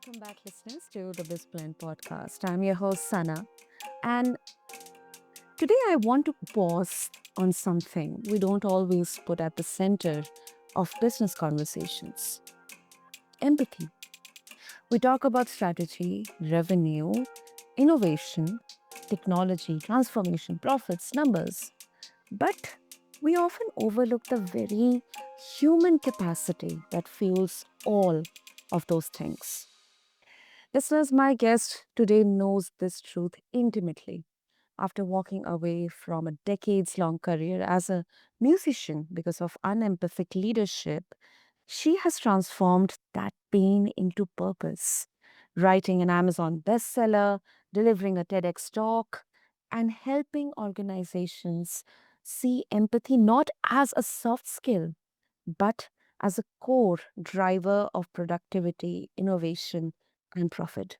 Welcome back, listeners, to the BizBlend podcast. I'm your host, Sana, and today I want to pause on something we don't always put at the center of business conversations: empathy. We talk about strategy, revenue, innovation, technology, transformation, profits, numbers, but we often overlook the very human capacity that fuels all of those things. Listeners, my guest today knows this truth intimately. After walking away from a decades long career as a musician because of unempathic leadership, she has transformed that pain into purpose, writing an Amazon bestseller, delivering a TEDx talk, and helping organizations see empathy not as a soft skill, but as a core driver of productivity, innovation, and profit.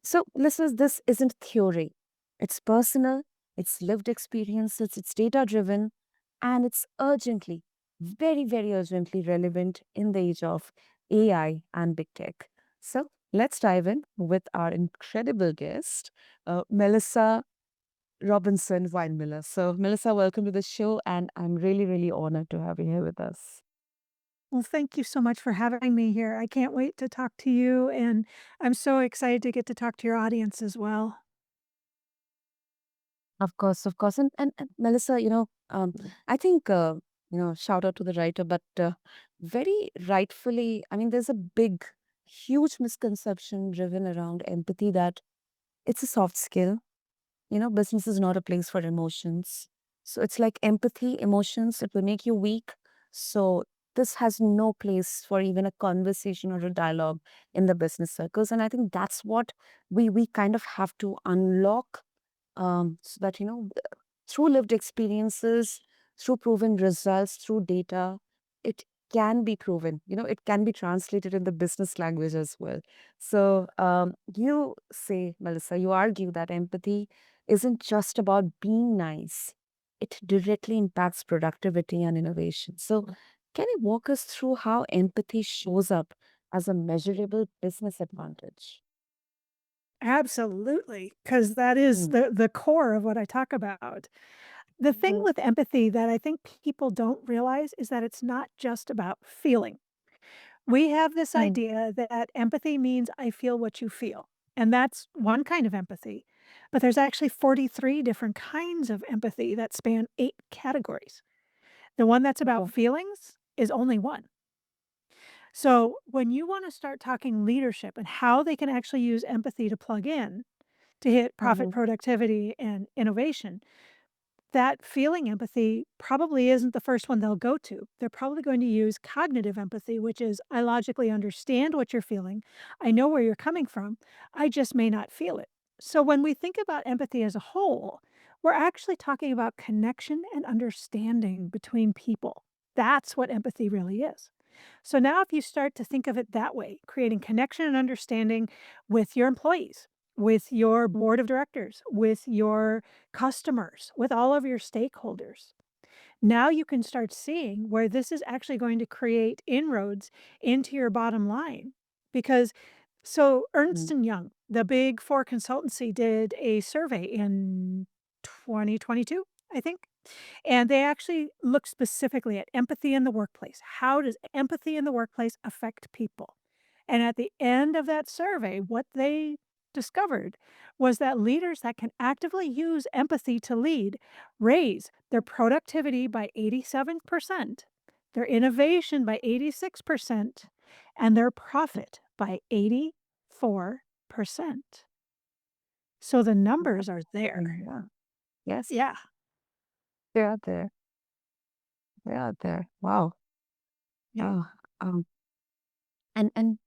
So, listeners, this isn't theory. It's personal, it's lived experience, it's data driven, and it's urgently, very, very urgently relevant in the age of AI and big tech. So, let's dive in with our incredible guest, Melissa Robinson-Winemiller. So, Melissa, welcome to the show, and I'm really, really honored to have you here with us. Well, thank you so much for having me here. I can't wait to talk to you, and I'm so excited to get to talk to your audience as well. Of course, of course. And Melissa, I think, shout out to the writer, but very rightfully, I mean, there's a big, huge misconception driven around empathy that it's a soft skill. Business is not a place for emotions. So it's like empathy, emotions, it will make you weak. So this has no place for even a conversation or a dialogue in the business circles. And I think that's what we kind of have to unlock, so that through lived experiences, through proven results, through data, it can be proven. It can be translated in the business language as well. So you say, Melissa, you argue that empathy isn't just about being nice, it directly impacts productivity and innovation. So can you walk us through how empathy shows up as a measurable business advantage? Absolutely, because that is Mm. the core of what I talk about. The thing Mhm. with empathy that I think people don't realize is that it's not just about feeling. We have this Mm. idea that empathy means I feel what you feel, and that's one kind of empathy. But there's actually 43 different kinds of empathy that span 8 categories. The one that's about Okay. feelings is only one. So, when you want to start talking leadership and how they can actually use empathy to plug in to hit profit, Mhm. productivity, and innovation, that feeling empathy probably isn't the first one they'll go to. They're probably going to use cognitive empathy, which is I logically understand what you're feeling. I know where you're coming from. I just may not feel it. So, when we think about empathy as a whole, we're actually talking about connection and understanding between people. That's what empathy really is. So now if you start to think of it that way, creating connection and understanding with your employees, with your board of directors, with your customers, with all of your stakeholders, now you can start seeing where this is actually going to create inroads into your bottom line. Because Ernst Mm. and Young, the big 4 consultancy did a survey in 2022, I think. And they actually look specifically at empathy in the workplace. How does empathy in the workplace affect people? And at the end of that survey, what they discovered was that leaders that can actively use empathy to lead raise their productivity by 87%, their innovation by 86%, and their profit by 84%. So the numbers are there. Yeah. Yes, Yeah. they're out there. They're out there. Wow. Yeah. Oh, um, and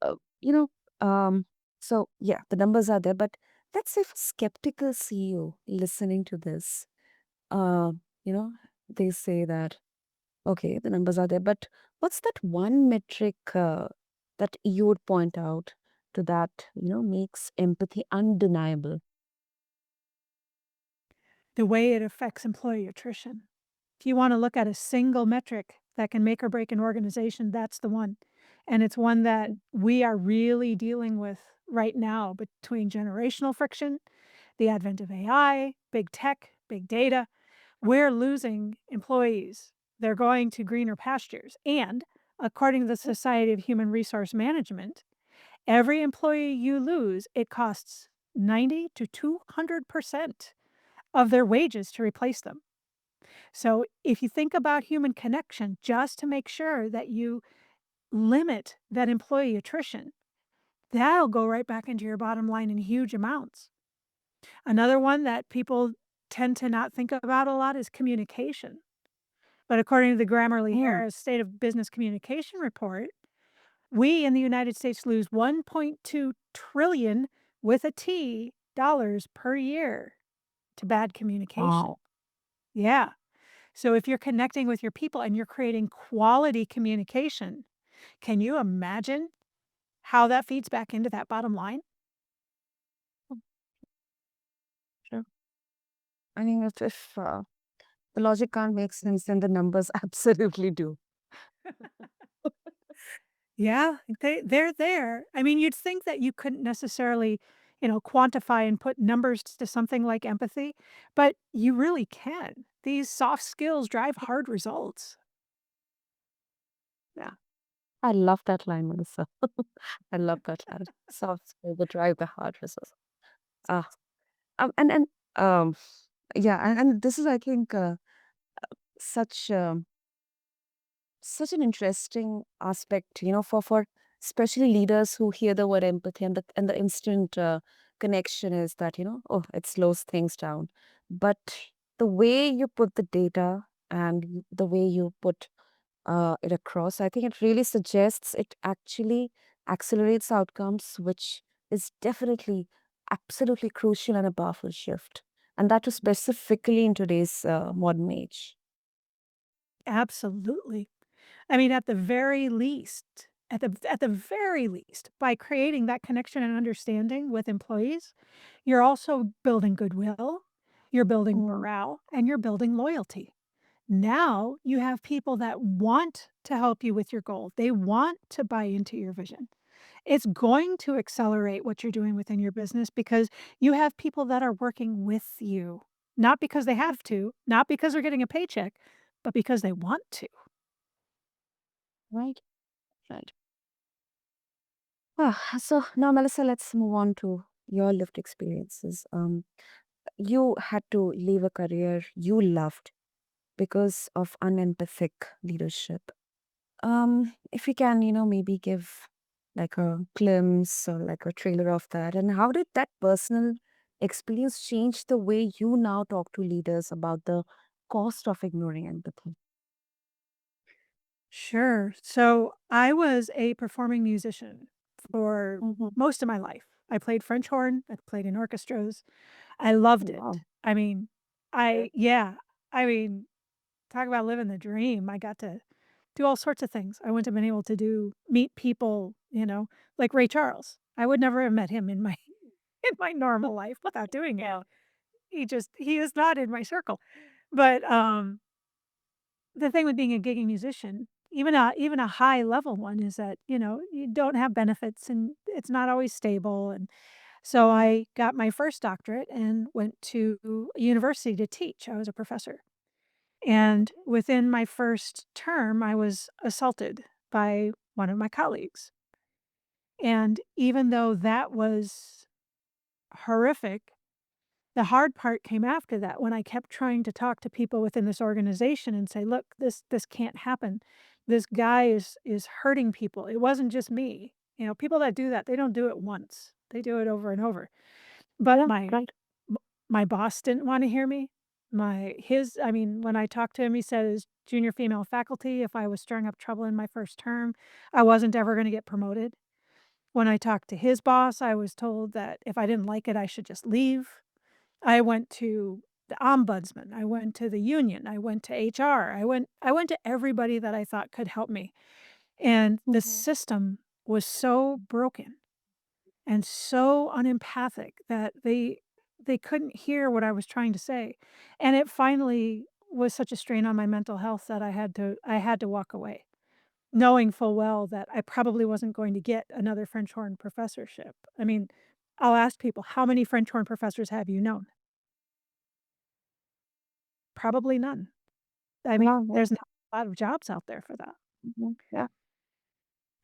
uh, you know, um, so yeah, the numbers are there. But let's say if a skeptical CEO listening to this, uh, you know, they say that okay, the numbers are there, but what's that one metric that you would point out to that makes empathy undeniable? The way it affects employee attrition. If you wanna look at a single metric that can make or break an organization, that's the one. and it's one that we are really dealing with right now between generational friction, the advent of AI, big tech, big data. We're losing employees. They're going to greener pastures. And according to the Society of Human Resource Management, every employee you lose, it costs 90 to 200% of their wages to replace them. So if you think about human connection, just to make sure that you limit that employee attrition, that'll go right back into your bottom line in huge amounts. Another one that people tend to not think about a lot is communication. But according to the Mm. Grammarly-Harris State of Business Communication Report, we in the United States lose 1.2 trillion with a T dollars per year to bad communication. Wow. Yeah. So if you're connecting with your people and you're creating quality communication, can you imagine how that feeds back into that bottom line? Sure. I mean, if the logic can't make sense, then the numbers absolutely do. Yeah, they're there. I mean, you'd think that you couldn't necessarily, quantify and put numbers to something like empathy, but you really can. These soft skills drive hard results. Yeah. I love that line, Melissa. I love that line. Soft skill will drive the hard results. Ah, and um, yeah, and this is, I think, such such an interesting aspect, for especially leaders who hear the word empathy and the instant connection is that, oh, it slows things down. But the way you put the data and the way you put it across, I think it really suggests it actually accelerates outcomes, which is definitely absolutely crucial and a powerful shift. And that was specifically in today's modern age. Absolutely. I mean, at the very least, by creating that connection and understanding with employees, you're also building goodwill, you're building Mm. morale, and you're building loyalty. Now you have people that want to help you with your goal. They want to buy into your vision. It's going to accelerate what you're doing within your business because you have people that are working with you, not because they have to, not because they're getting a paycheck, but because they want to. Right? Right. So now, Melissa, let's move on to your lived experiences. You had to leave a career you loved because of unempathic leadership. If we can, maybe give like a glimpse or like a trailer of that, and how did that personal experience change the way you now talk to leaders about the cost of ignoring empathy? Sure. So I was a performing musician for Mm-hmm. most of my life. I played French horn, I played in orchestras. I loved it. Wow. I mean, yeah, I mean, talk about living the dream. I got to do all sorts of things. I wouldn't have been able to meet people, like Ray Charles. I would never have met him in my in my normal life without doing it. Yeah. He is not in my circle. But the thing with being a gigging musician, even a high level one, is that, you don't have benefits and it's not always stable. And so I got my first doctorate and went to a university to teach. I was a professor. And within my first term, I was assaulted by one of my colleagues. And even though that was horrific, the hard part came after that when I kept trying to talk to people within this organization and say, "Look, this can't happen. This guy is hurting people. It wasn't just me." People that do that, they don't do it once. They do it over and over. But Yeah, right. m my boss didn't wanna hear me. I mean, when I talked to him, he said as junior female faculty, if I was stirring up trouble in my first term, I wasn't ever gonna get promoted. When I talked to his boss, I was told that if I didn't like it, I should just leave. I went to the ombudsman, I went to the union, I went to HR, I went to everybody that I thought could help me, and the Mhm. system was so broken and so unempathic that they couldn't hear what I was trying to say, and it finally was such a strain on my mental health that I had to walk away. knowing full well that I probably wasn't going to get another French horn professorship. I mean, I'll ask people, "How many French horn professors have you known?" Probably none. I mean, Yeah, yeah. there's not a lot of jobs out there for that. Mhm. Yeah.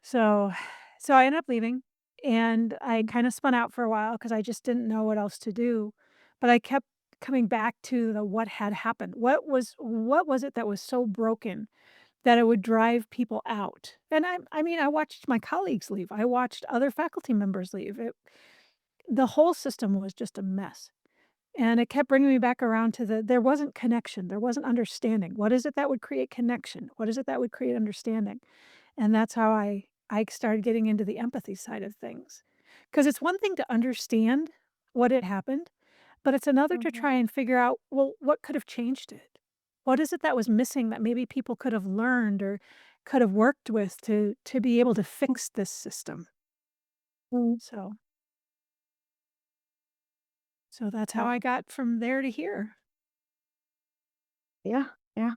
So so I ended up leaving, and I Mm, kinda spun out for a while because I just didn't know what else to do, but I kept coming back to the what had happened. What was it that was so broken that it would drive people out? And I mean, I watched my colleagues leave. I watched other faculty members leave. The whole system was just a mess, and it kept bringing me back around to there wasn't connection, there wasn't understanding. What is it that would create connection? What is it that would create understanding? And that's how I started getting into the empathy side of things, because it's one thing to understand what had happened, but it's another to mhm, try and figure out, well, what could have changed it? What is it that was missing that maybe people could have learned or could have worked with to be able to fix this system? mm. So so that's how I Wow. got from there to here. Yeah, yeah.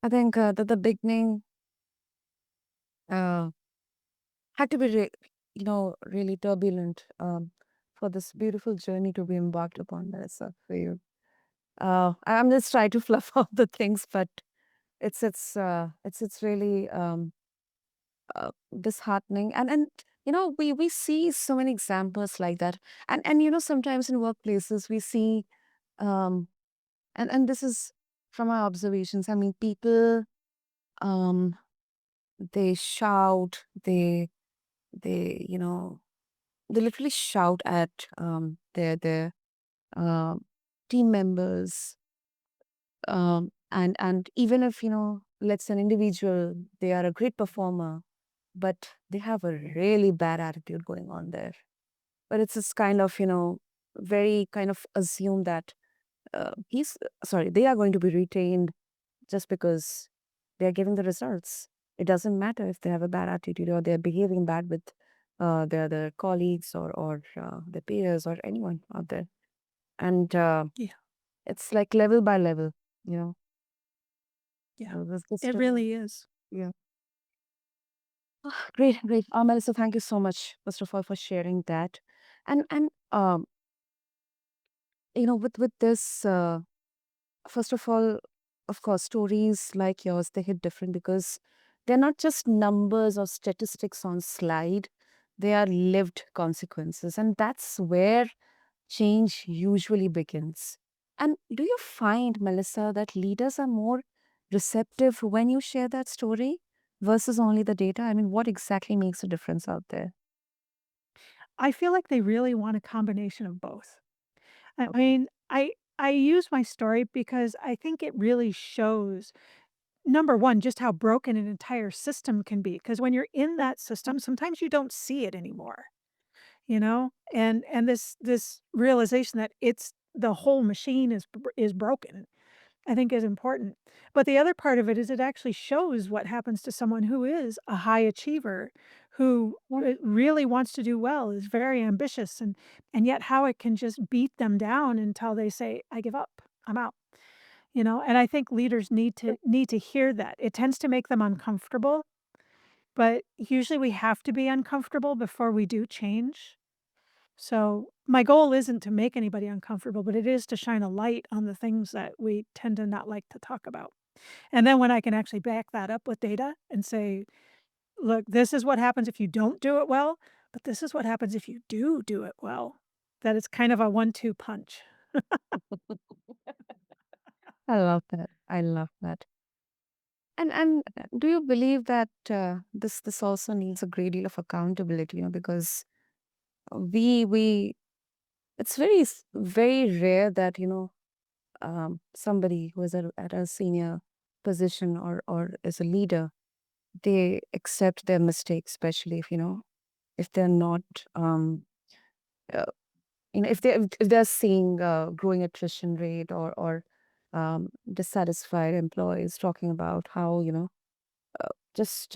I think the beginning uh, had to be, really turbulent for this beautiful journey to be embarked upon, Melissa, for you. I'm just trying to fluff out the things, but it's really disheartening. And we see so many examples like that, and sometimes in workplaces we see um, and this is from our observations. I mean, people um they shout, they they literally shout at their um team members, and even if let's say an individual, they are a great performer, but they have a really bad attitude going on there. But it's this kind of very kind of assume that he's sorry, they are going to be retained just because they're giving the results. It doesn't matter if they have a bad attitude or they're behaving bad with their other colleagues or their peers or anyone out there. And Yeah, it's like level by level, you know. yeah. This just It really is. yeah. Great, great. Melissa, thank you so much, first of all, for sharing that. And with this, first of all, of course, stories like yours, they hit different because they're not just numbers or statistics on slide. They are lived consequences, and that's where change usually begins. And do you find, Melissa, that leaders are more receptive when you share that story versus only the data? I mean, what exactly makes a difference out there? I feel like they really want a combination of both. I Okay. mean, I use my story because I think it really shows, number 1, just how broken an entire system can be. Because when you're in that system, sometimes you don't see it anymore, you know? And this realization that it's the whole machine is broken, I think is important. But the other part of it is it actually shows what happens to someone who is a high achiever, who Yeah. really wants to do well, is very ambitious, and yet how it can just beat them down until they say, "I give up. I'm out." You know, and I think leaders need to hear that. It tends to make them uncomfortable, but usually we have to be uncomfortable before we do change. So, my goal isn't to make anybody uncomfortable, but it is to shine a light on the things that we tend to not like to talk about. And then when I can actually back that up with data and say, "Look, this is what happens if you don't do it well, but this is what happens if you do it well." That it's kind of a 1-2 punch. I love that. I love that. And do you believe that this also needs a great deal of accountability? Because we it's very rare that somebody who is at a senior position or is a leader, they accept their mistakes, especially if they're not uh, if they're seeing growing attrition rate or dissatisfied employees talking about how just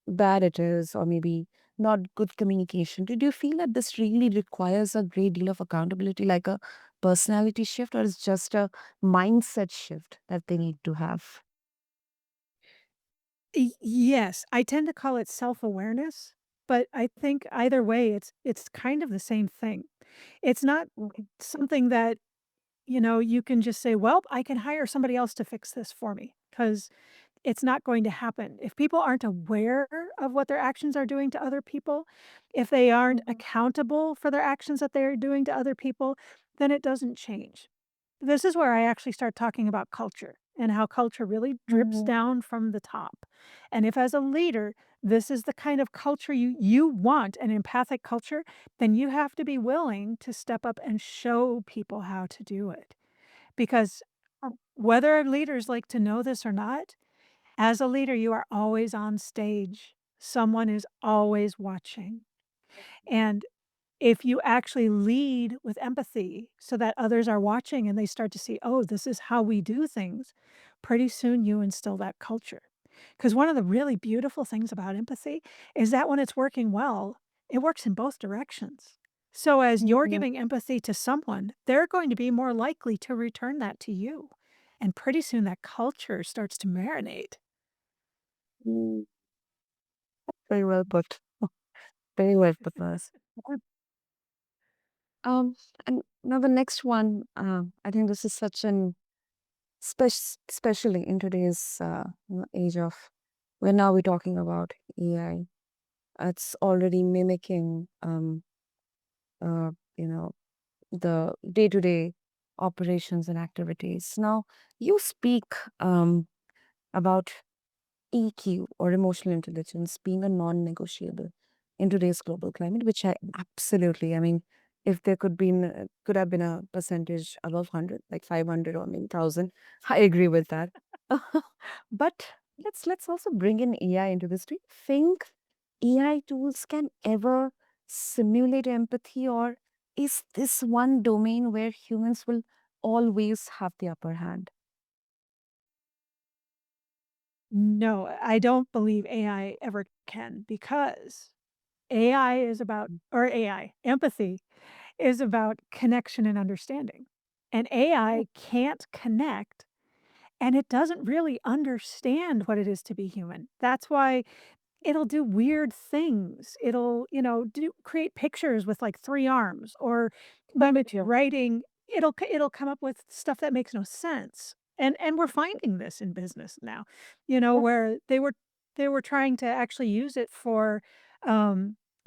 bad it is, or maybe not good communication. Did you feel that this really requires a great deal of accountability, like a personality shift, or is just a mindset shift that they need to have? Yes, I tend to call it self-awareness, but I think either way, it's kind of the same thing. It's not Okay. something that, you can just say, "Well, I can hire somebody else to fix this for me," because it's not going to happen. If people aren't aware of what their actions are doing to other people, if they aren't Mhm. accountable for their actions that they're doing to other people, then it doesn't change. This is where I actually start talking about culture and how culture really drips Mhm. down from the top. And if as a leader, this is the kind of culture you want, an empathic culture, then you have to be willing to step up and show people how to do it. Because whether leaders like to know this or not, as a leader, you are always on stage. Someone is always watching. And if you actually lead with empathy so that others are watching and they start to see, oh, this is how we do things, pretty soon you instill that culture. Because one of the really beautiful things about empathy is that when it's working well, it works in both directions. So as you're Mhm. giving empathy to someone, they're going to be more likely to return that to you. And pretty soon that culture starts to marinate. Mm, very well put. Very well put, Nurse. Um, and now the next one, I think this is such an especially in today's age of where now we're talking about AI. It's already mimicking, uh, you know, the day-to-day operations and activities. Now, you speak about EQ or emotional intelligence being a non-negotiable in today's global climate, which I absolutely, I mean, if there could have been a percentage above 100, like 500 or maybe 1,000, I agree with that. But let's also bring in AI into this. Do you think AI tools can ever simulate empathy, or is this one domain where humans will always have the upper hand? No, I don't believe AI ever can because AI is about or AI, empathy is about connection and understanding. And AI can't connect and it doesn't really understand what it is to be human. That's why it'll do weird things. It'll, do create pictures with, like, 3 arms, or when it's Yeah. writing, it'll come up with stuff that makes no sense. And we're finding this in business now, where they were trying to actually use it for,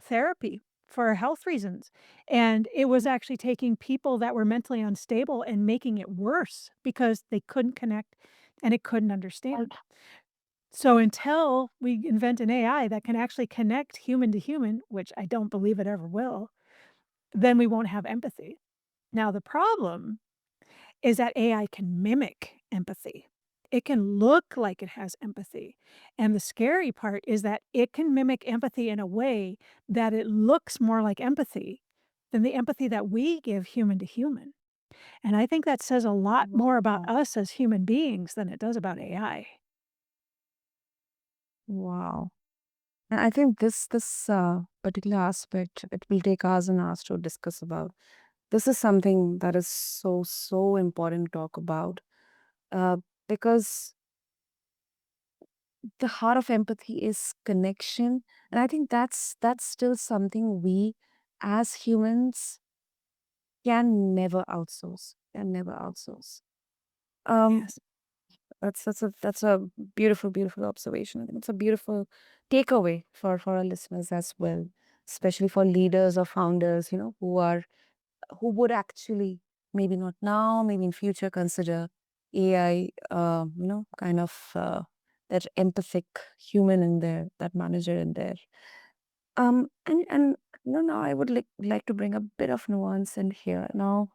therapy, for health reasons, and it was actually taking people that were mentally unstable and making it worse because they couldn't connect and it couldn't understand. So until we invent an AI that can actually connect human to human, which I don't believe it ever will, then we won't have empathy. Now, the problem is that AI can mimic empathy. It can look like it has empathy. And the scary part is that it can mimic empathy in a way that it looks more like empathy than the empathy that we give human to human. And I think that says a lot more about Wow. us as human beings than it does about AI. Wow. And I think this particular aspect it will take hours and hours to discuss about. This is something that is so important to talk about uh, because the heart of empathy is connection, and I think that's still something we as humans can never outsource. Um, Yes. that's a beautiful observation. I think it's a beautiful takeaway for our listeners as well, especially for leaders or founders, who would actually maybe not now, maybe in future consider AI, kind of that empathic human in there, that manager in there. And now I would like to bring a bit of nuance in here. Now,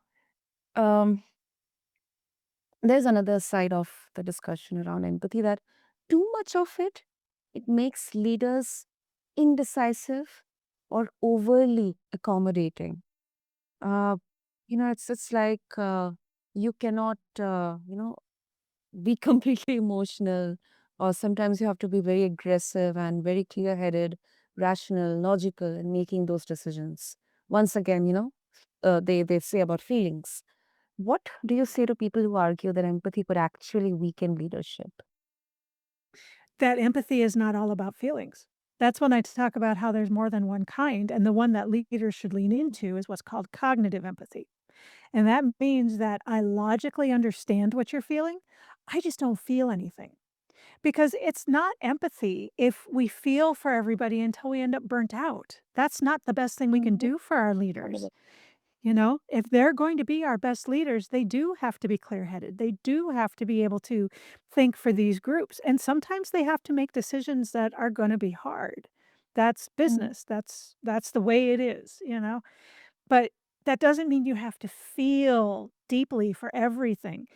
um, there's another side of the discussion around empathy that too much of it makes leaders indecisive or overly accommodating. Uh, it's like you cannot, be completely emotional, or sometimes you have to be very aggressive and very clear headed, rational, logical in making those decisions. Once again, they say about feelings. What do you say to people who argue that empathy could actually weaken leadership? That empathy is not all about feelings. That's when I talk about how there's more than one kind, and the one that leaders should lean into is what's called cognitive empathy. And that means that I logically understand what you're feeling. I just don't feel anything. Because it's not empathy if we feel for everybody until we end up burnt out. That's not the best thing we can Mhm. do for our leaders. You know, if they're going to be our best leaders, they do have to be clear-headed. They do have to be able to think for these groups. And sometimes they have to make decisions that are going to be hard. That's Mhm. business. That's the way it is, you know. But that doesn't mean you have to feel deeply for everything.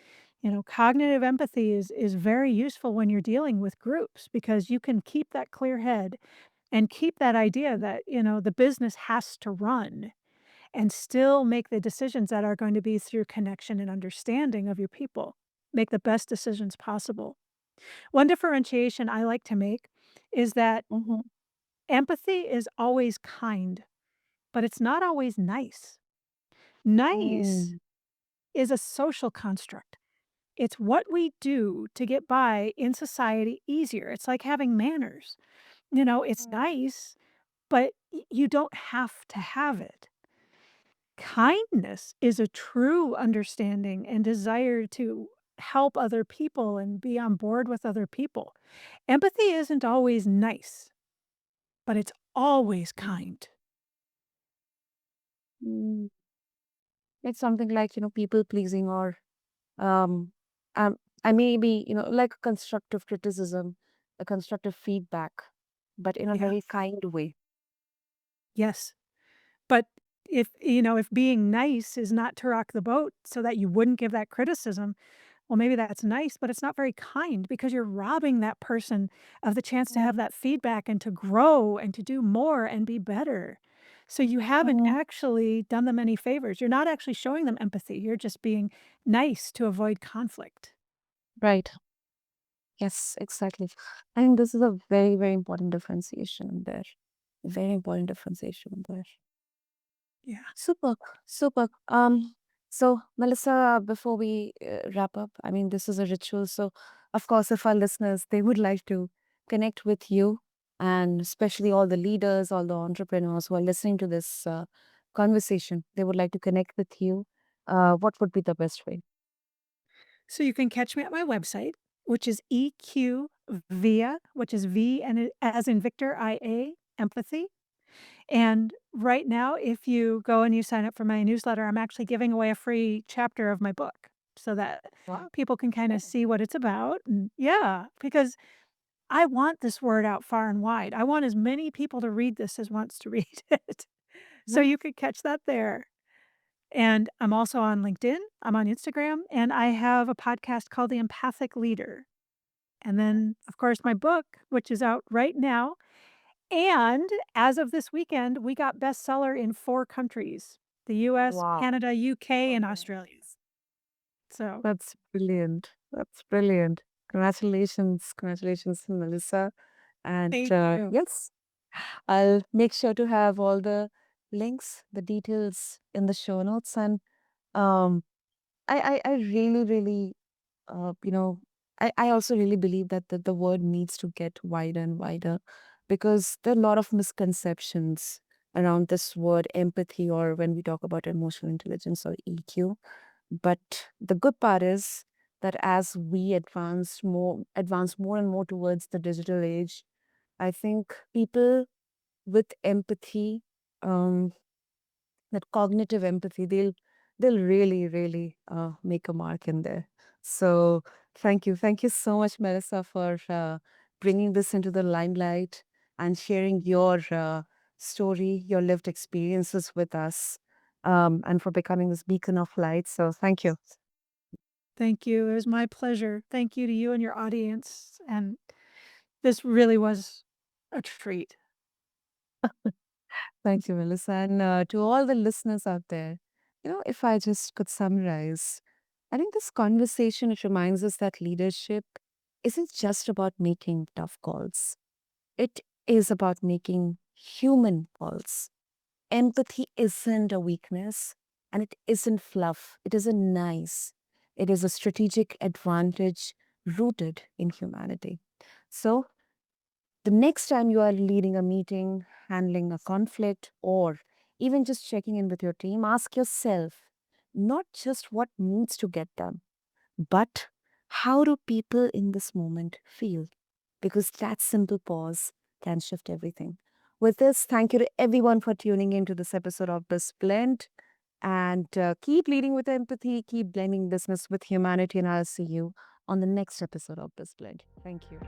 You know, cognitive empathy is very useful when you're dealing with groups because you can keep that clear head and keep that idea that, you know, the business has to run and still make the decisions that are going to be through connection and understanding of your people. Make the best decisions possible. One differentiation I like to make is that Mhm. empathy is always kind, but it's not always nice. Nice Mm. is a social construct. It's what we do to get by in society easier. It's like having manners. You know, it's nice, but you don't have to have it. Kindness is a true understanding and desire to help other people and be on board with other people. Empathy isn't always nice, but it's always kind. Mm. It's something like, people pleasing or um, um, I may be, like constructive criticism, a constructive feedback, but in a Yeah. very kind way. Yes. But if, you know, if being nice is not to rock the boat so that you wouldn't give that criticism, well, maybe that's nice, but it's not very kind because you're robbing that person of the chance to have Mhm. that feedback and to grow and to do more and be better. So you haven't Mhm. actually done them any favors. You're not actually showing them empathy. You're just being nice to avoid conflict. Right. Yes, exactly. I think this is a very, very important differentiation there. Very important differentiation there. Yeah. Super, super. So Melissa, before we wrap up, I mean, this is a ritual. So, of course, if our listeners they would like to connect with you, and especially all the leaders, all the entrepreneurs who are listening to this conversation, they would like to connect with you. What would be the best way? So you can catch me at my website, which is EQ which is V and as in Victor, IA, empathy. And right now, if you go and you sign up for my newsletter, I'm actually giving away a free chapter of my book so that Wow. people can kind of see what it's about. And yeah, because I want this word out far and wide. I want as many people to read this as wants to read it. So you Nice. could catch that there. And I'm also on LinkedIn, I'm on Instagram, and I have a podcast called The Empathic Leader. And then, of course, my book, which is out right now, and as of this weekend, we got bestseller in 4 countries: the US, Wow. Canada, UK, and Australia. So, That's brilliant. That's brilliant. Congratulations. Congratulations, Melissa. And thank you. yes, I'll make sure to have all the links, the details in the show notes. And um, I really, really, you know, I also really believe that the word needs to get wider and wider because there are a lot of misconceptions around this word empathy or when we talk about emotional intelligence or EQ. But the good part is that as we advance more and more towards the digital age, I think people with empathy, um, that cognitive empathy, they'll really, really make a mark in there. So thank you so much, Melissa, for bringing this into the limelight and sharing your story, your lived experiences with us, and for becoming this beacon of light. So thank you. Thank you. It was my pleasure. Thank you to you and your audience, and this really was a treat. Thank you, Melissa. And to all the listeners out there, if I just could summarize, I think this conversation, it reminds us that leadership isn't just about making tough calls. It is about making human calls. Empathy isn't a weakness and it isn't fluff. It isn't nice. It is a strategic advantage rooted in humanity. So, the next time you are leading a meeting, handling a conflict, or even just checking in with your team, ask yourself not just what needs to get done, but how do people in this moment feel? Because that simple pause can shift everything. With this, thank you to everyone for tuning into this episode of BizBlend. And keep leading with empathy, keep blending business with humanity, and I'll see you on the next episode of BizBlend. Thank you.